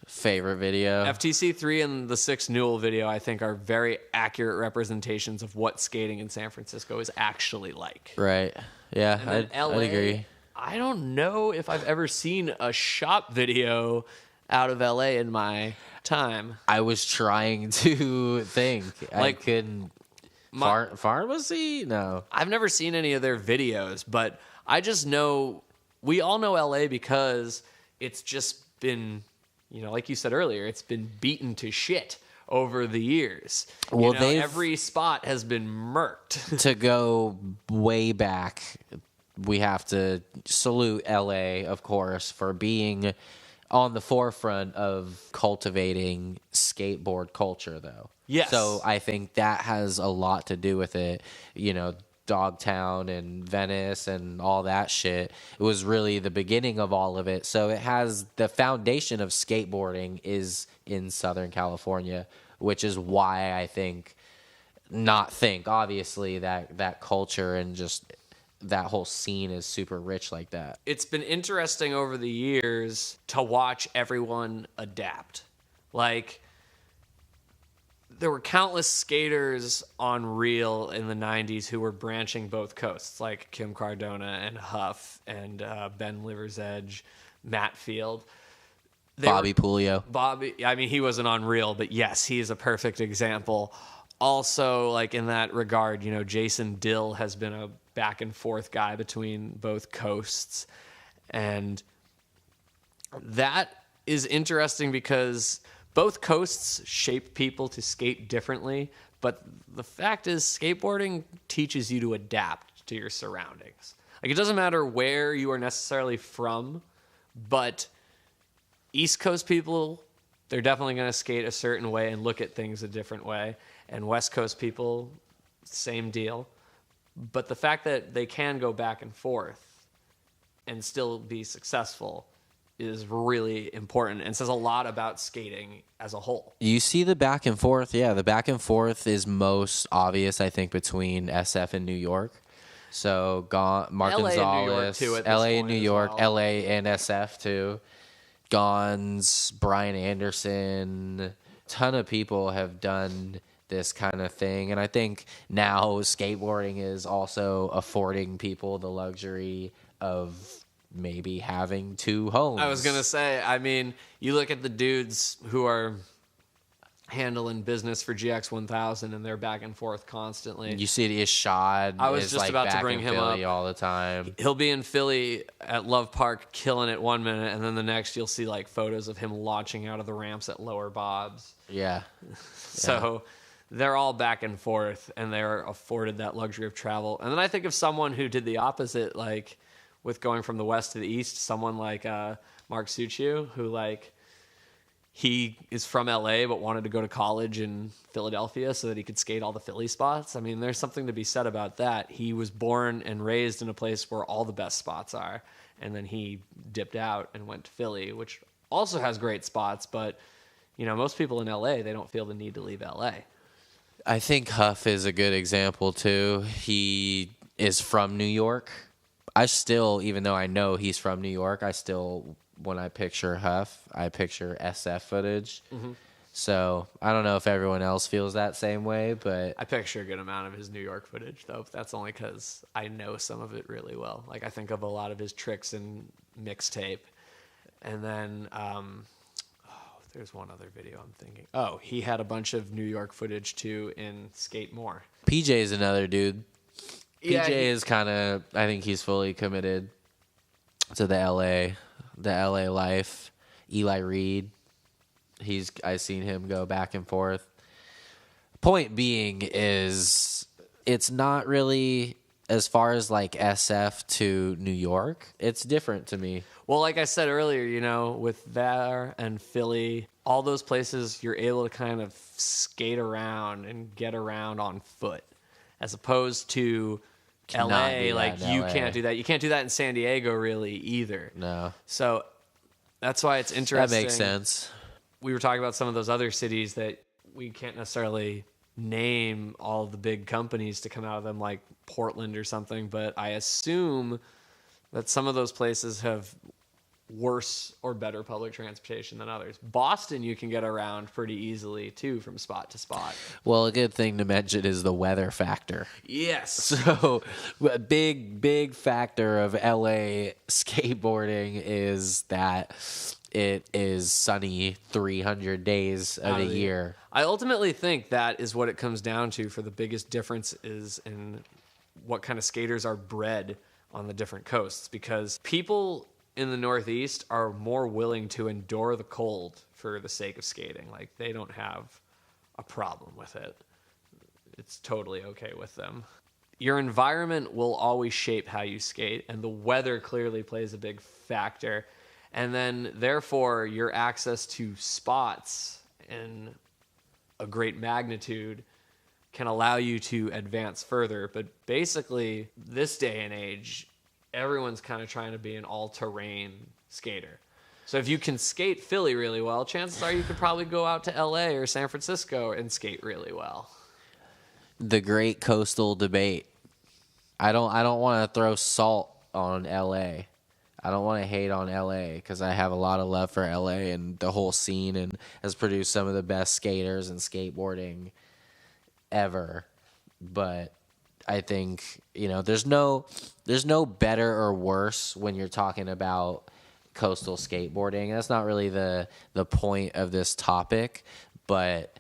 favorite video. FTC3 and the 6 Newell video, I think, are very accurate representations of what skating in San Francisco is actually like. Right. Yeah, I'd agree. I don't know if I've ever seen a Shop video out of LA in my time. I was trying to think. Like, I couldn't. Pharmacy? No. I've never seen any of their videos, but I just know, we all know LA because it's just been, like you said earlier, it's been beaten to shit over the years. Well, every spot has been murked. To go way back, we have to salute LA, of course, for being on the forefront of cultivating skateboard culture, though. Yes. So I think that has a lot to do with it. Dogtown and Venice and all that shit. It was really the beginning of all of it. So it has the foundation of skateboarding is in Southern California, which is why I think obviously that culture and just that whole scene is super rich like that. It's been interesting over the years to watch everyone adapt. Like, there were countless skaters on Reel in the 90s who were branching both coasts, like Kim Cardona and Huff and Ben Liver's Edge, Matt Field. Bobby Pulio. I mean, he wasn't on Reel, but yes, he is a perfect example. Also, like in that regard, you know, Jason Dill has been a back and forth guy between both coasts. And that is interesting because both coasts shape people to skate differently, but the fact is skateboarding teaches you to adapt to your surroundings. Like, it doesn't matter where you are necessarily from, but East Coast people, they're definitely going to skate a certain way and look at things a different way. And West Coast people, same deal. But the fact that they can go back and forth and still be successful is really important and says a lot about skating as a whole. You see the back and forth. Yeah, the back and forth is most obvious, I think, between SF and New York. So Mark Gonzalez, LA and New York, LA and SF too. Gons, Brian Anderson, ton of people have done this kind of thing. And I think now skateboarding is also affording people the luxury of maybe having two homes. I was going to say, I mean, you look at the dudes who are handling business for GX1000 and they're back and forth constantly. You see the Ishad. I was just about to bring him Philly up all the time. He'll be in Philly at Love Park killing it one minute, and then the next you'll see like photos of him launching out of the ramps at Lower Bob's. Yeah. So they're all back and forth, and they're afforded that luxury of travel. And then I think of someone who did the opposite, like with going from the west to the east, someone like Mark Suciu, who like he is from LA but wanted to go to college in Philadelphia so that he could skate all the Philly spots. I mean, there's something to be said about that. He was born and raised in a place where all the best spots are, and then he dipped out and went to Philly, which also has great spots, but you know, most people in LA, they don't feel the need to leave LA. I think Huff is a good example too. He is from New York. I still, even though I know he's from New York, I still, when I picture Huff, I picture SF footage. Mm-hmm. So I don't know if everyone else feels that same way, but I picture a good amount of his New York footage, though. That's only because I know some of it really well. Like, I think of a lot of his tricks in Mixtape. And then there's one other video I'm thinking. Oh, he had a bunch of New York footage, too, in Skate More. PJ is another dude. Yeah, PJ is kind of, I think he's fully committed to the LA life. Eli Reed, I've seen him go back and forth. Point being is, it's not really, as far as like SF to New York, it's different to me. Well, like I said earlier, you know, with there and Philly, all those places, you're able to kind of skate around and get around on foot, as opposed to LA. Like, you can't do that. You can't do that in San Diego, really, either. No. So that's why it's interesting. That makes sense. We were talking about some of those other cities that we can't necessarily name all of the big companies to come out of them, like Portland or something, but I assume that some of those places have worse or better public transportation than others. Boston, you can get around pretty easily, too, from spot to spot. Well, a good thing to mention is the weather factor. Yes. So a big factor of LA skateboarding is that it is sunny 300 days of the year. I ultimately think that is what it comes down to for the biggest difference is in what kind of skaters are bred on the different coasts, because people in the Northeast are more willing to endure the cold for the sake of skating. Like, they don't have a problem with it. It's totally okay with them. Your environment will always shape how you skate, and the weather clearly plays a big factor. And then, therefore, your access to spots in a great magnitude can allow you to advance further. But basically, this day and age, everyone's kind of trying to be an all-terrain skater. So if you can skate Philly really well, chances are you could probably go out to LA or San Francisco and skate really well. The great coastal debate. I don't want to throw salt on LA. I don't want to hate on LA because I have a lot of love for LA and the whole scene, and has produced some of the best skaters and skateboarding ever. But I think, there's no better or worse when you're talking about coastal skateboarding. That's not really the point of this topic, but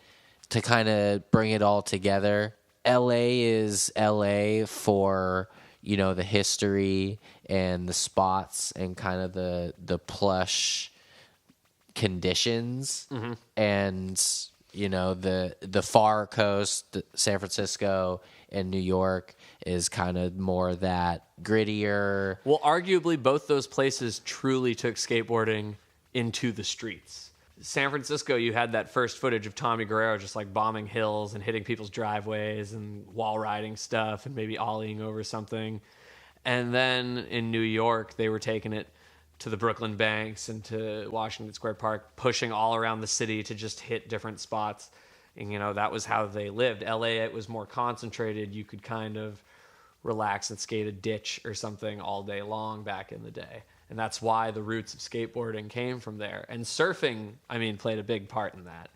to kind of bring it all together, LA is LA for, the history and the spots and kind of the plush conditions. Mm-hmm. And, the far coast, San Francisco and New York, is kind of more that grittier. Well, arguably, both those places truly took skateboarding into the streets. San Francisco, you had that first footage of Tommy Guerrero just like bombing hills and hitting people's driveways and wall riding stuff and maybe ollieing over something. And then in New York, they were taking it to the Brooklyn Banks and to Washington Square Park, pushing all around the city to just hit different spots. And, that was how they lived. LA, it was more concentrated. You could kind of relax and skate a ditch or something all day long back in the day. And that's why the roots of skateboarding came from there. And surfing, played a big part in that.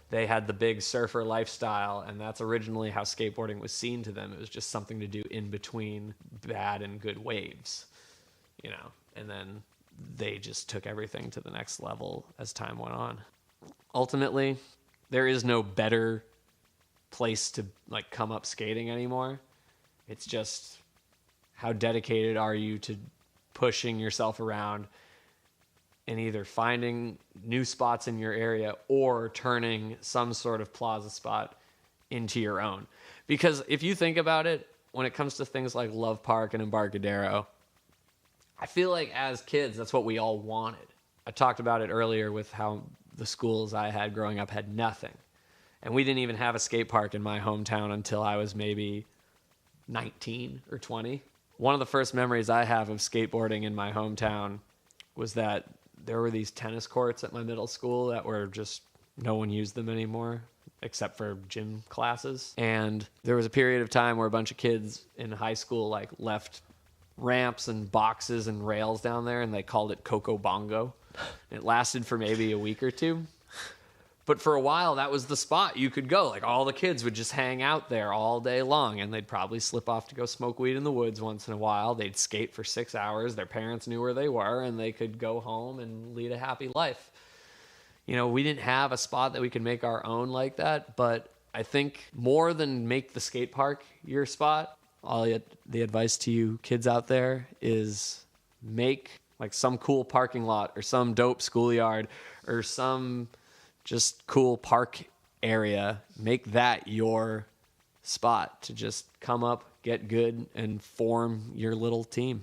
They had the big surfer lifestyle, and that's originally how skateboarding was seen to them. It was just something to do in between bad and good waves, and then they just took everything to the next level as time went on. Ultimately, there is no better place to come up skating anymore. It's just how dedicated are you to pushing yourself around and either finding new spots in your area or turning some sort of plaza spot into your own. Because if you think about it, when it comes to things like Love Park and Embarcadero, I feel like as kids, that's what we all wanted. I talked about it earlier with how the schools I had growing up had nothing. And we didn't even have a skate park in my hometown until I was maybe 19 or 20. One of the first memories I have of skateboarding in my hometown was that there were these tennis courts at my middle school that were just, no one used them anymore except for gym classes. And there was a period of time where a bunch of kids in high school left ramps and boxes and rails down there, and they called it Coco Bongo. It lasted for maybe a week or two. But for a while, that was the spot you could go. All the kids would just hang out there all day long, and they'd probably slip off to go smoke weed in the woods once in a while. They'd skate for 6 hours. Their parents knew where they were, and they could go home and lead a happy life. We didn't have a spot that we could make our own like that, but I think more than make the skate park your spot, the advice to you kids out there is make some cool parking lot or some dope schoolyard or some just cool park area. Make that your spot to just come up, get good, and form your little team.